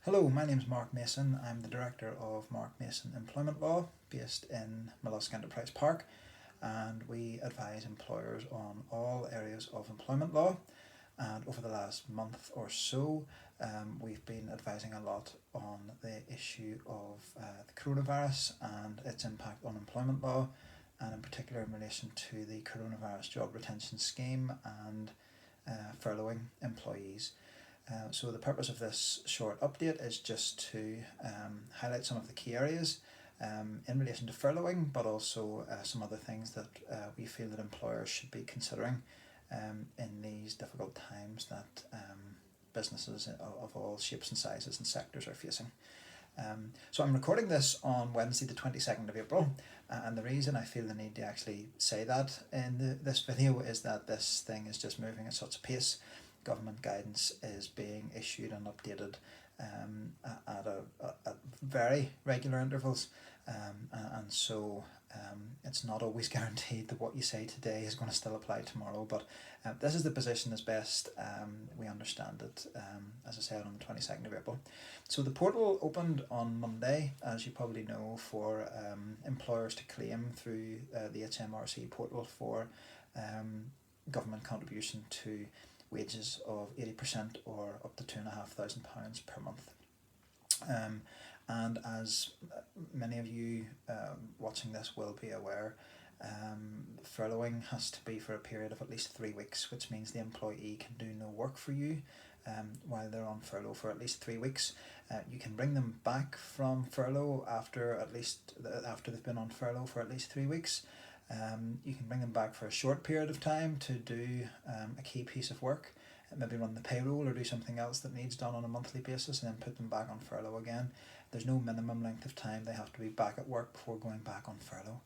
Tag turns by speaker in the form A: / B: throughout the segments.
A: Hello, my name is Mark Mason. I'm the Director of Mark Mason Employment Law based in Mollusk Enterprise Park, and we advise employers on all areas of employment law. And over the last month or so, we've been advising a lot on the issue of the coronavirus and its impact on employment law, and in particular in relation to the coronavirus job retention scheme and furloughing employees. So the purpose of this short update is just to highlight some of the key areas in relation to furloughing, but also some other things that we feel that employers should be considering in these difficult times that businesses of all shapes and sizes and sectors are facing. So I'm recording this on Wednesday the 22nd of April, and the reason I feel the need to actually say that in this video is that this thing is just moving at such a pace. Government guidance is being issued and updated at very regular intervals, and so it's not always guaranteed that what you say today is going to still apply tomorrow, but this is the position as best we understand it, as I said, on the 22nd of April. So the portal opened on Monday, as you probably know, for employers to claim through the HMRC portal for government contribution to wages of 80% or up to £2,500 per month. And as many of you watching this will be aware, furloughing has to be for a period of at least 3 weeks, which means the employee can do no work for you while they're on furlough for at least 3 weeks. You can bring them back from furlough after they've been on furlough for at least 3 weeks. You can bring them back for a short period of time to do a key piece of work, maybe run the payroll or do something else that needs done on a monthly basis, and then put them back on furlough again. There's no minimum length of time they have to be back at work before going back on furlough.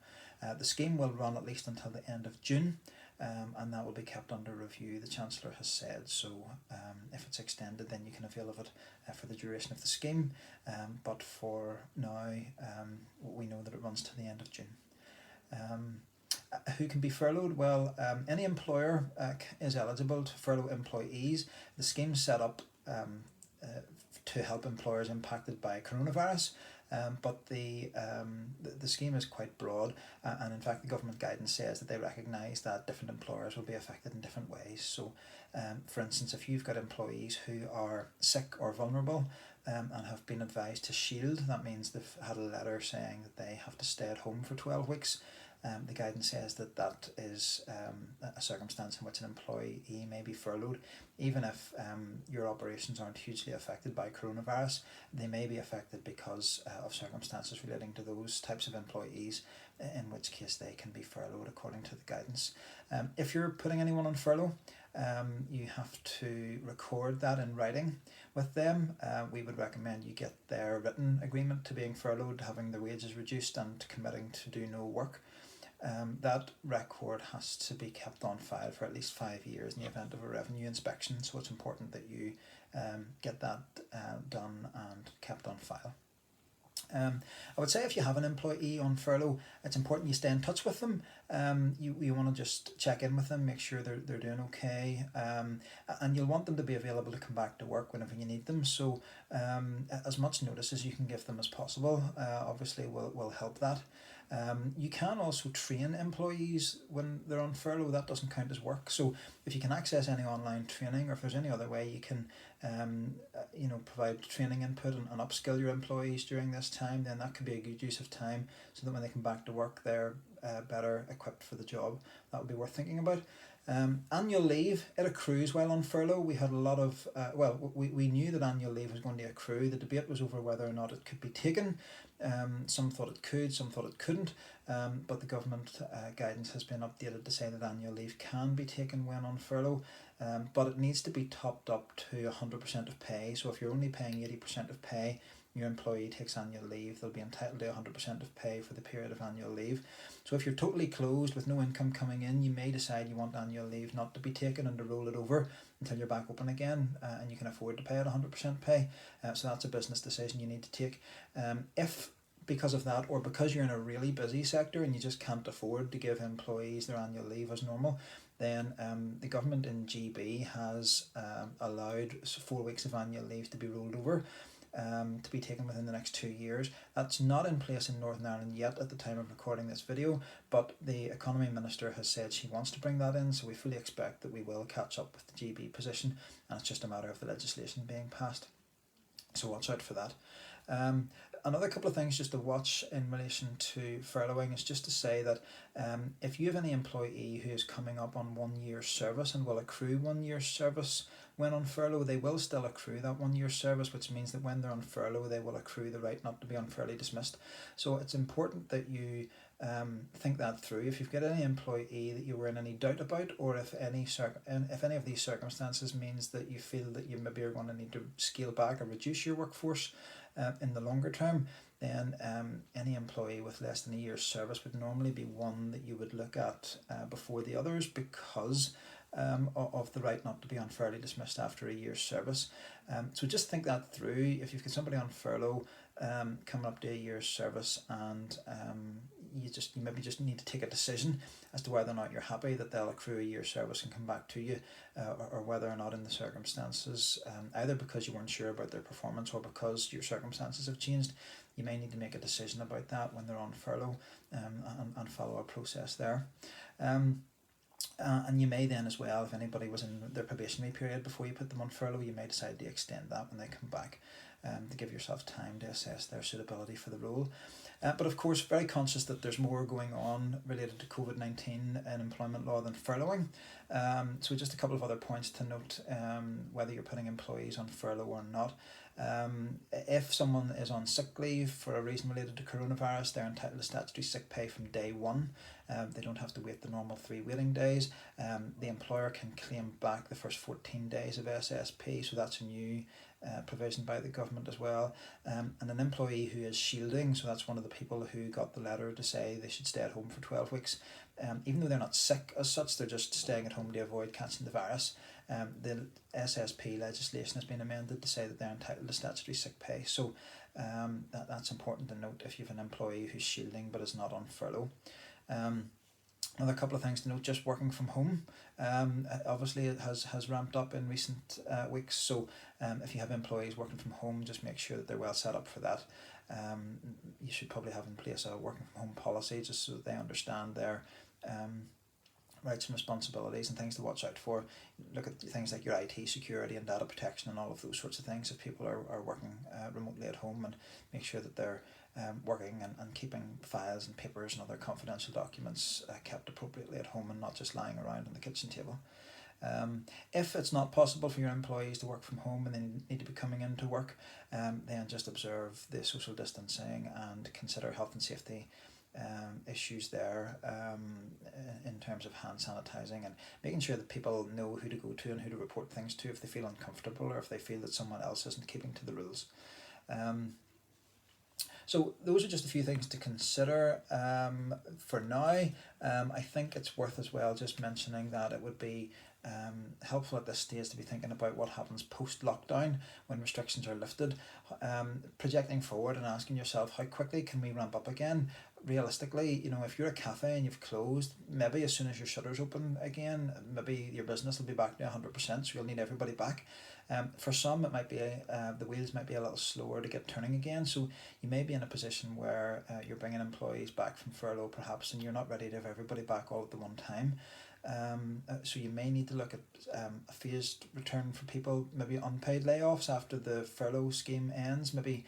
A: The scheme will run at least until the end of June, and that will be kept under review, the Chancellor has said. So if it's extended, then you can avail of it for the duration of the scheme, but for now we know that it runs to the end of June. Who can be furloughed? Well, any employer is eligible to furlough employees. The scheme's set up to help employers impacted by coronavirus, but the scheme is quite broad, and in fact the government guidance says that they recognise that different employers will be affected in different ways. So for instance, if you've got employees who are sick or vulnerable and have been advised to shield, that means they've had a letter saying that they have to stay at home for 12 weeks. The guidance says that is a circumstance in which an employee may be furloughed. Even if your operations aren't hugely affected by coronavirus, they may be affected because of circumstances relating to those types of employees, in which case they can be furloughed according to the guidance. If you're putting anyone on furlough, you have to record that in writing with them. We would recommend you get their written agreement to being furloughed, having their wages reduced and committing to do no work. That record has to be kept on file for at least 5 years in the event of a revenue inspection, so it's important that you get that done and kept on file. I would say if you have an employee on furlough, it's important you stay in touch with them. You want to just check in with them, make sure they're doing okay, and you'll want them to be available to come back to work whenever you need them. So as much notice as you can give them as possible obviously will help that. You can also train employees when they're on furlough. That doesn't count as work. So if you can access any online training, or if there's any other way you can provide training input and upskill your employees during this time, then that could be a good use of time, so that when they come back to work they're better equipped for the job. That would be worth thinking about. Annual leave, it accrues while on furlough. We had a lot of, we knew that annual leave was going to accrue. The debate was over whether or not it could be taken. Some thought it could, some thought it couldn't, but the government guidance has been updated to say that annual leave can be taken when on furlough, but it needs to be topped up to 100% of pay. So if you're only paying 80% of pay, your employee takes annual leave, they'll be entitled to 100% of pay for the period of annual leave. So if you're totally closed with no income coming in, you may decide you want annual leave not to be taken and to roll it over until you're back open again, and you can afford to pay at 100% pay. So that's a business decision you need to take. If because of that, or because you're in a really busy sector and you just can't afford to give employees their annual leave as normal, then the government in GB has allowed 4 weeks of annual leave to be rolled over. to be taken within the next 2 years. That's not in place in Northern Ireland yet at the time of recording this video, but the Economy Minister has said she wants to bring that in, so we fully expect that we will catch up with the GB position, and it's just a matter of the legislation being passed. So watch out for that. Another couple of things just to watch in relation to furloughing is just to say that if you have any employee who is coming up on 1 year's service and will accrue 1 year's service when on furlough, they will still accrue that 1 year's service, which means that when they're on furlough, they will accrue the right not to be unfairly dismissed. So it's important that you think that through. If you've got any employee that you were in any doubt about, or if any of these circumstances means that you feel that you maybe are going to need to scale back or reduce your workforce in the longer term, then any employee with less than a year's service would normally be one that you would look at before the others, because of the right not to be unfairly dismissed after a year's service. So just think that through. If you've got somebody on furlough coming up to a year's service, and you maybe just need to take a decision as to whether or not you're happy that they'll accrue a year's service and come back to you, or whether or not in the circumstances, either because you weren't sure about their performance or because your circumstances have changed, you may need to make a decision about that when they're on furlough, and follow a process there. And you may then as well, if anybody was in their probationary period before you put them on furlough, you may decide to extend that when they come back, to give yourself time to assess their suitability for the role. But of course, very conscious that there's more going on related to Covid-19 in employment law than furloughing. So just a couple of other points to note, whether you're putting employees on furlough or not. If someone is on sick leave for a reason related to coronavirus, they're entitled to statutory sick pay from day one. They don't have to wait the normal 3 waiting days. The employer can claim back the first 14 days of SSP, so that's a new provision by the government as well. And an employee who is shielding, so that's one of the people who got the letter to say they should stay at home for 12 weeks, even though they're not sick as such, they're just staying at home to avoid catching the virus. The SSP legislation has been amended to say that they're entitled to statutory sick pay. So that's important to note if you have an employee who's shielding but is not on furlough. Another couple of things to note, just working from home. Obviously it has ramped up in recent weeks, so if you have employees working from home, just make sure that they're well set up for that. You should probably have in place a working from home policy, just so that they understand their rights and responsibilities and things to watch out for. Look at things like your IT security and data protection and all of those sorts of things if people are working remotely at home, and make sure that they're working and keeping files and papers and other confidential documents kept appropriately at home and not just lying around on the kitchen table. If it's not possible for your employees to work from home and they need to be coming into work, then just observe the social distancing and consider health and safety issues there, in terms of hand sanitizing, and making sure that people know who to go to and who to report things to if they feel uncomfortable or if they feel that someone else isn't keeping to the rules. So those are just a few things to consider for now. I think it's worth as well just mentioning that it would be helpful at this stage to be thinking about what happens post-lockdown when restrictions are lifted, projecting forward and asking yourself, how quickly can we ramp up again? Realistically, if you're a cafe and you've closed, maybe as soon as your shutters open again, maybe your business will be back to 100%, so you'll need everybody back. For some, it might be the wheels might be a little slower to get turning again, so you may be in a position where you're bringing employees back from furlough perhaps, and you're not ready to have everybody back all at the one time. So you may need to look at a phased return for people, maybe unpaid layoffs after the furlough scheme ends, maybe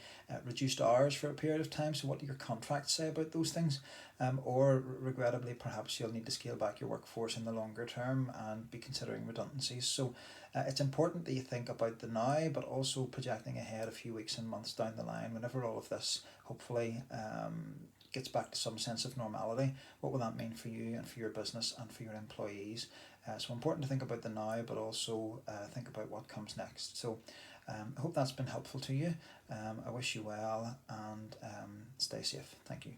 A: reduced hours for a period of time. So what do your contracts say about those things? Or regrettably, perhaps you'll need to scale back your workforce in the longer term and be considering redundancies. So it's important that you think about the now, but also projecting ahead a few weeks and months down the line, whenever all of this hopefully gets back to some sense of normality. What will that mean for you and for your business and for your employees? So important to think about the now, but also think about what comes next. So I hope that's been helpful to you. I wish you well, and stay safe. Thank you.